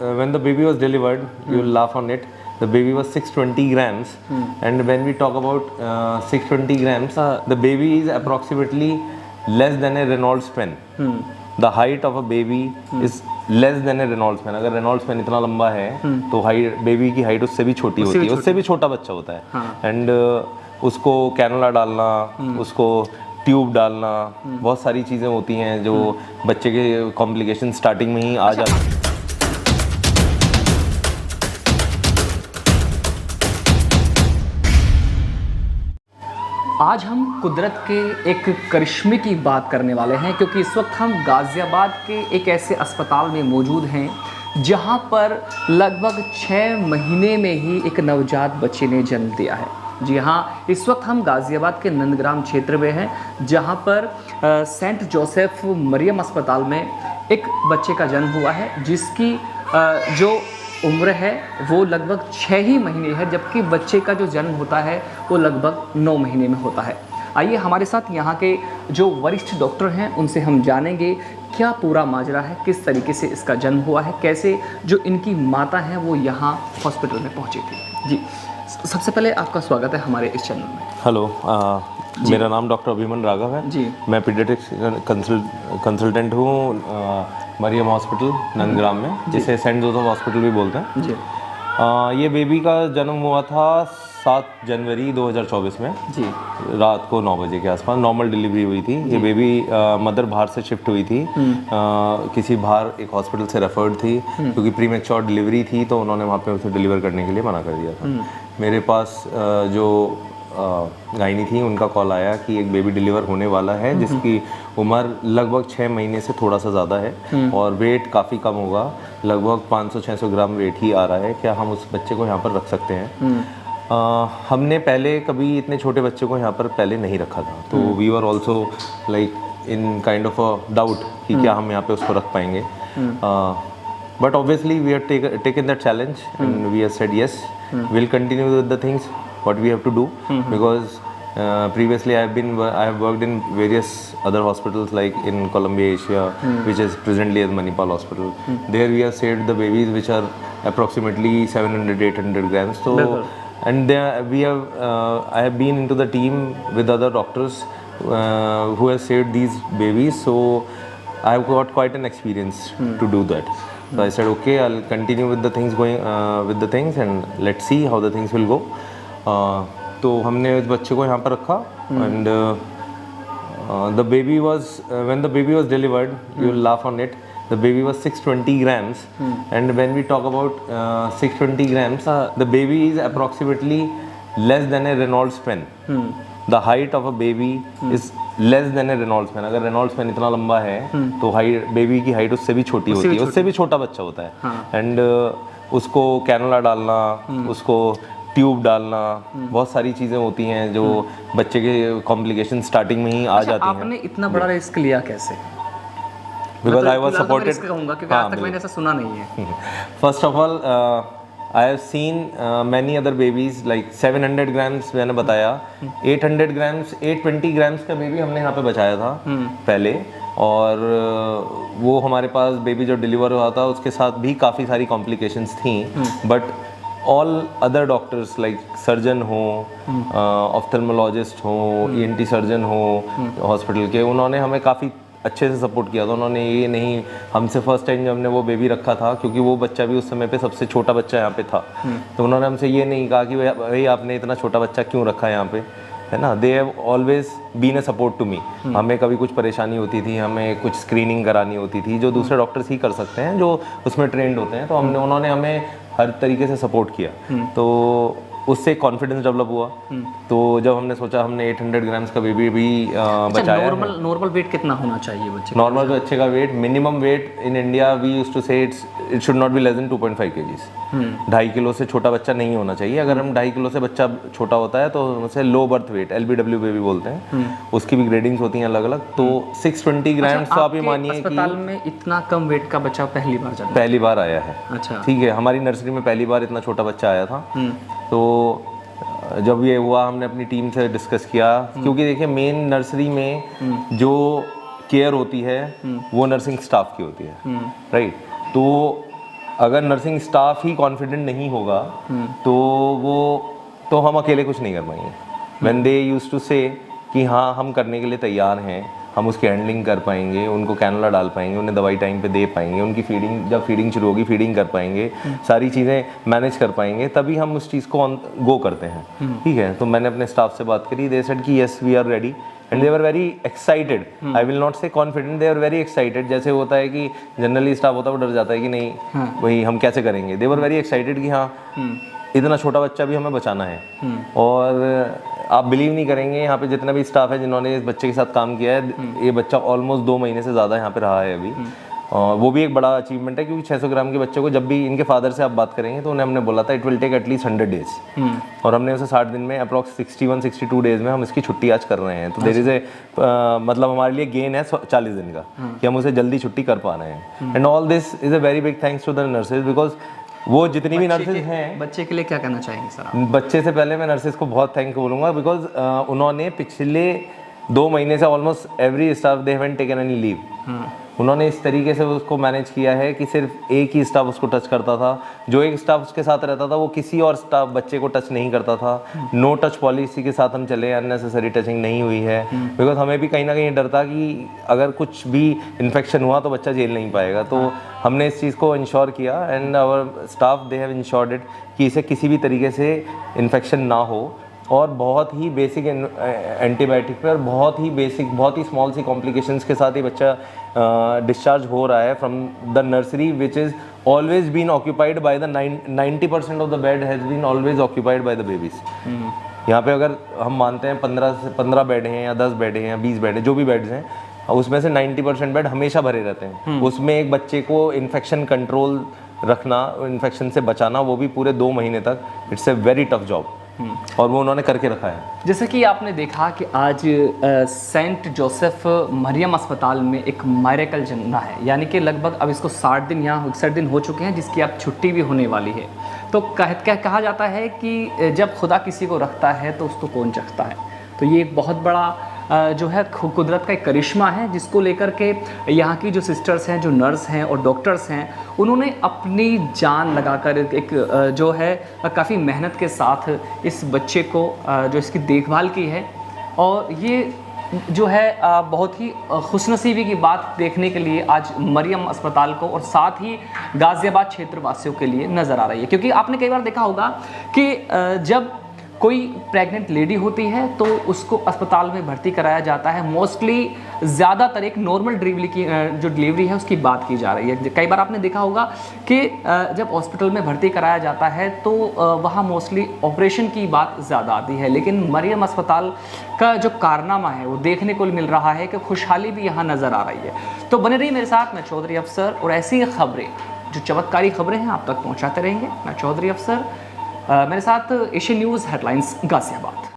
when the baby was delivered, you'll laugh on it. The baby was 620 grams, and when we talk about 620 grams, the baby is approximately less than a Reynolds pen. The height of a baby is less than a Reynolds pen. अगर Reynolds pen इतना लंबा है तो height baby की height उससे भी छोटी होती है, उससे भी छोटा बच्चा होता है. एंड उसको कैनुला डालना, उसको ट्यूब डालना, बहुत सारी चीज़ें होती हैं जो बच्चे के कॉम्प्लिकेशन स्टार्टिंग में ही आ जाते हैं. आज हम कुदरत के एक करिश्मे की बात करने वाले हैं, क्योंकि इस वक्त हम गाज़ियाबाद के एक ऐसे अस्पताल में मौजूद हैं जहां पर लगभग 6 महीने में ही एक नवजात बच्चे ने जन्म दिया है. जी हाँ, इस वक्त हम गाज़ियाबाद के नंदग्राम क्षेत्र में हैं जहां पर सेंट जोसेफ मरियम अस्पताल में एक बच्चे का जन्म हुआ है, जिसकी जो उम्र है वो लगभग 6 ही महीने है, जबकि बच्चे का जो जन्म होता है वो लगभग 9 महीने में होता है. आइए हमारे साथ यहाँ के जो वरिष्ठ डॉक्टर हैं उनसे हम जानेंगे क्या पूरा माजरा है, किस तरीके से इसका जन्म हुआ है, कैसे जो इनकी माता हैं वो यहाँ हॉस्पिटल में पहुँची थी. जी, सबसे पहले आपका स्वागत है हमारे इस चैनल में. हेलो, मेरा नाम डॉक्टर अभिमन राघव है जी. मैं पीडियाट्रिक्स कंसल्टेंट हूँ मरियम हॉस्पिटल नंदग्राम में, जिसे सेंट जोसेफ हॉस्पिटल भी बोलते हैं जी. ये बेबी का जन्म हुआ था 7 जनवरी 2024 में जी. रात को 9 बजे के आसपास नॉर्मल डिलीवरी हुई थी. ये बेबी मदर बाहर से शिफ्ट हुई थी, किसी बाहर एक हॉस्पिटल से रेफर्ड थी, क्योंकि प्रीमेच्योर डिलीवरी थी तो उन्होंने वहाँ पे उसे डिलीवर करने के लिए मना कर दिया था. मेरे पास जो गायनी थी उनका कॉल आया कि एक बेबी डिलीवर होने वाला है जिसकी उम्र लगभग 6 महीने से थोड़ा सा ज़्यादा है और वेट काफ़ी कम होगा, लगभग 500-600 ग्राम वेट ही आ रहा है. क्या हम उस बच्चे को यहाँ पर रख सकते हैं? हमने पहले कभी इतने छोटे बच्चे को यहाँ पर पहले नहीं रखा था, तो we were also like in kind of a doubt कि क्या हम यहाँ पे उसको रख पाएंगे. But obviously we are taken that challenge and we are said yes, will continue with the things what we have to do, because previously I have worked in various other hospitals like in Columbia Asia, which is presently as Manipal Hospital. There we have saved the babies which are approximately 700-800 grams. So and there we have I have been into the team with other doctors who have saved these babies, so I have got quite an experience to do that. So I said okay, I'll continue with the things and let's see how the things will go. तो हमने उस बच्चे को यहाँ पर रखा and the baby was when the baby was delivered, you will laugh on it, the baby was 620 grams and when we talk about 620 grams, the baby is approximately less than a Reynolds pen. The height of a baby is less than a Reynolds pen. अगर Reynolds pen इतना लंबा है तो height baby की height उससे भी छोटी होती है, उससे भी छोटा बच्चा होता है. एंड उसको कैनुला डालना, उसको ट्यूब डालना, बहुत सारी चीज़ें होती हैं जो बच्चे के कॉम्प्लिकेशन स्टार्टिंग में ही आ जाती हैं. आपने इतना बड़ा रिस्क लिया कैसे? बिकॉज आई वाज सपोर्टेड, क्योंकि आज तक मैंने ऐसा सुना नहीं है. First of all I have seen many other babies like 700 grams मैंने बताया, 800 grams 820 grams का बेबी हमने यहाँ पे बचाया था पहले, और वो हमारे पास बेबी जो डिलीवर हुआ था उसके साथ भी काफ़ी सारी कॉम्प्लिकेशंस थी. But all other doctors like surgeon हो, ऑफ्थल्मोलॉजिस्ट हो, ENT सर्जन हो हॉस्पिटल के, उन्होंने हमें काफ़ी अच्छे से सपोर्ट किया था. उन्होंने ये नहीं, हमसे फर्स्ट टाइम जब हमने वो बेबी रखा था, क्योंकि वो बच्चा भी उस समय पे सबसे छोटा बच्चा यहाँ पे था, तो उन्होंने हमसे ये नहीं कहा कि भाई आपने इतना छोटा बच्चा क्यों रखा है यहाँ पे, है ना. They have always been a support to me. हमें कभी कुछ परेशानी होती थी, हमें कुछ स्क्रीनिंग करानी होती थी जो दूसरे डॉक्टर्स ही कर सकते हैं जो उसमें ट्रेंड होते हैं, तो उन्होंने हमें हर तरीके से सपोर्ट किया. तो उससे कॉन्फिडेंस डेवलप हुआ. तो जब हमने सोचा, हमने 800 grams का बेबी भी बचाया. नॉर्मल वेट कितना होना चाहिए बच्चे? नॉर्मल बच्चे का weight, minimum weight in India we used to say it should not be less than 2.5 kgs. 2.5 kilo से छोटा बच्चा नहीं होना चाहिए. अगर हम 2.5 किलो से बच्चा छोटा होता है तो उसे low birth weight LBW baby बोलते हैं. उसकी भी ग्रेडिंग्स होती हैं अलग अलग. तो 620 grams तो आप ये मानिए कि अस्पताल में इतना कम वेट का बच्चा पहली बार आया है. अच्छा, ठीक है, हमारी नर्सरी में पहली बार इतना छोटा बच्चा आया था. तो जब ये हुआ हमने अपनी टीम से डिस्कस किया, क्योंकि देखिए मेन नर्सरी में जो केयर होती है वो नर्सिंग स्टाफ की होती है, राइट. तो अगर नर्सिंग स्टाफ ही कॉन्फिडेंट नहीं होगा तो हम अकेले कुछ नहीं कर पाएंगे। व्हेन दे यूज्ड टू से कि हाँ हम करने के लिए तैयार हैं, हम उसकी हैंडलिंग कर पाएंगे, उनको कैनुला डाल पाएंगे, उन्हें दवाई टाइम पे दे पाएंगे, उनकी फीडिंग जब फीडिंग शुरू होगी फीडिंग कर पाएंगे, सारी चीज़ें मैनेज कर पाएंगे, तभी हम उस चीज़ को गो करते हैं। ठीक है, तो मैंने अपने स्टाफ से बात करी, दे सेड कि yes we are ready and they were very excited. I will not say confident, they are very excited. जैसे होता है कि जनरली स्टाफ होता है वो डर जाता है कि नहीं वही हम कैसे करेंगे। दे वर वेरी एक्साइटेड कि हाँ इतना छोटा बच्चा भी हमें बचाना है। और आप बिलीव नहीं करेंगे, यहाँ पे जितना भी स्टाफ है जिन्होंने इस बच्चे के साथ काम किया है, ये बच्चा ऑलमोस्ट 2 महीने से ज़्यादा यहाँ पे रहा है अभी। और वो भी एक बड़ा अचीवमेंट है, क्योंकि 600 ग्राम के बच्चे को जब भी इनके फादर से आप बात करेंगे तो उन्हें हमने बोला था it will take at least 100 days, और हमने उसे 60 दिन में अप्रॉक्स 61-62 डेज में हम इसकी छुट्टी आज कर रहे हैं। तो देयर इज ए मतलब हमारे लिए गेन है 40 दिन का कि हम उसे जल्दी छुट्टी कर पा रहे हैं। And all this is a very big thanks to the nurses, because वो जितनी भी नर्सेज हैं। बच्चे के लिए क्या कहना चाहेंगे सर आप? बच्चे से पहले मैं नर्सेज को बहुत थैंक बोलूँगा, बिकॉज उन्होंने पिछले 2 महीने से almost every staff they haven't taken any leave. उन्होंने इस तरीके से उसको मैनेज किया है कि सिर्फ एक ही स्टाफ उसको टच करता था, जो एक स्टाफ उसके साथ रहता था वो किसी और स्टाफ बच्चे को टच नहीं करता था। नो टच पॉलिसी के साथ हम चले, अननेसेसरी टचिंग नहीं हुई है, बिकॉज हमें भी कहीं ना कहीं डर था कि अगर कुछ भी इन्फेक्शन हुआ तो बच्चा झेल नहीं पाएगा। तो हमने इस चीज़ को इंश्योर किया and our staff they have ensured it कि इसे किसी भी तरीके से इन्फेक्शन ना हो। और बहुत ही बेसिक एंटीबायोटिक पे और बहुत ही बेसिक बहुत ही स्मॉल सी कॉम्प्लिकेशंस के साथ ही बच्चा डिस्चार्ज हो रहा है from the nursery, which is always been occupied by the 90% of the bed has been always occupied by the babies. यहाँ पे अगर हम मानते हैं 15 बेड हैं या 10 बेड हैं या 20 बेड हैं, जो भी बेड्स हैं उसमें से 90% बेड हमेशा भरे रहते हैं। उसमें एक बच्चे को इन्फेक्शन कंट्रोल रखना, इन्फेक्शन से बचाना, वो भी पूरे 2 महीने तक, it's a very tough job. और वो उन्होंने करके रखा है। जैसे कि आपने देखा कि आज सेंट जोसेफ मरियम अस्पताल में एक मायरेकल जन्मा है, यानी कि लगभग अब इसको 60 दिन यहाँ 61 दिन हो चुके हैं, जिसकी अब छुट्टी भी होने वाली है। तो कहा जाता है कि जब खुदा किसी को रखता है तो उसको कौन चखता है। तो ये एक बहुत बड़ा जो है कुदरत का एक करिश्मा है, जिसको लेकर के यहाँ की जो सिस्टर्स हैं, जो नर्स हैं और डॉक्टर्स हैं, उन्होंने अपनी जान लगाकर एक जो है काफ़ी मेहनत के साथ इस बच्चे को जो इसकी देखभाल की है। और ये जो है बहुत ही खुशनसीबी की बात देखने के लिए आज मरियम अस्पताल को और साथ ही गाज़ियाबाद क्षेत्रवासियों के लिए नज़र आ रही है। क्योंकि आपने कई बार देखा होगा कि जब कोई प्रेग्नेंट लेडी होती है तो उसको अस्पताल में भर्ती कराया जाता है। मोस्टली ज़्यादातर एक नॉर्मल डिलीवरी की जो डिलीवरी है उसकी बात की जा रही है। कई बार आपने देखा होगा कि जब हॉस्पिटल में भर्ती कराया जाता है तो वहाँ मोस्टली ऑपरेशन की बात ज़्यादा आती है, लेकिन मरियम अस्पताल का जो कारनामा है वो देखने को मिल रहा है कि खुशहाली भी यहाँ नज़र आ रही है। तो बने रहिए मेरे साथ, मैं चौधरी अफसर, और ऐसी खबरें जो चमत्कारी खबरें हैं आप तक पहुँचाते रहेंगे। मैं चौधरी अफसर, मेरे साथ एशियन न्यूज़ हेडलाइंस गाज़ियाबाद।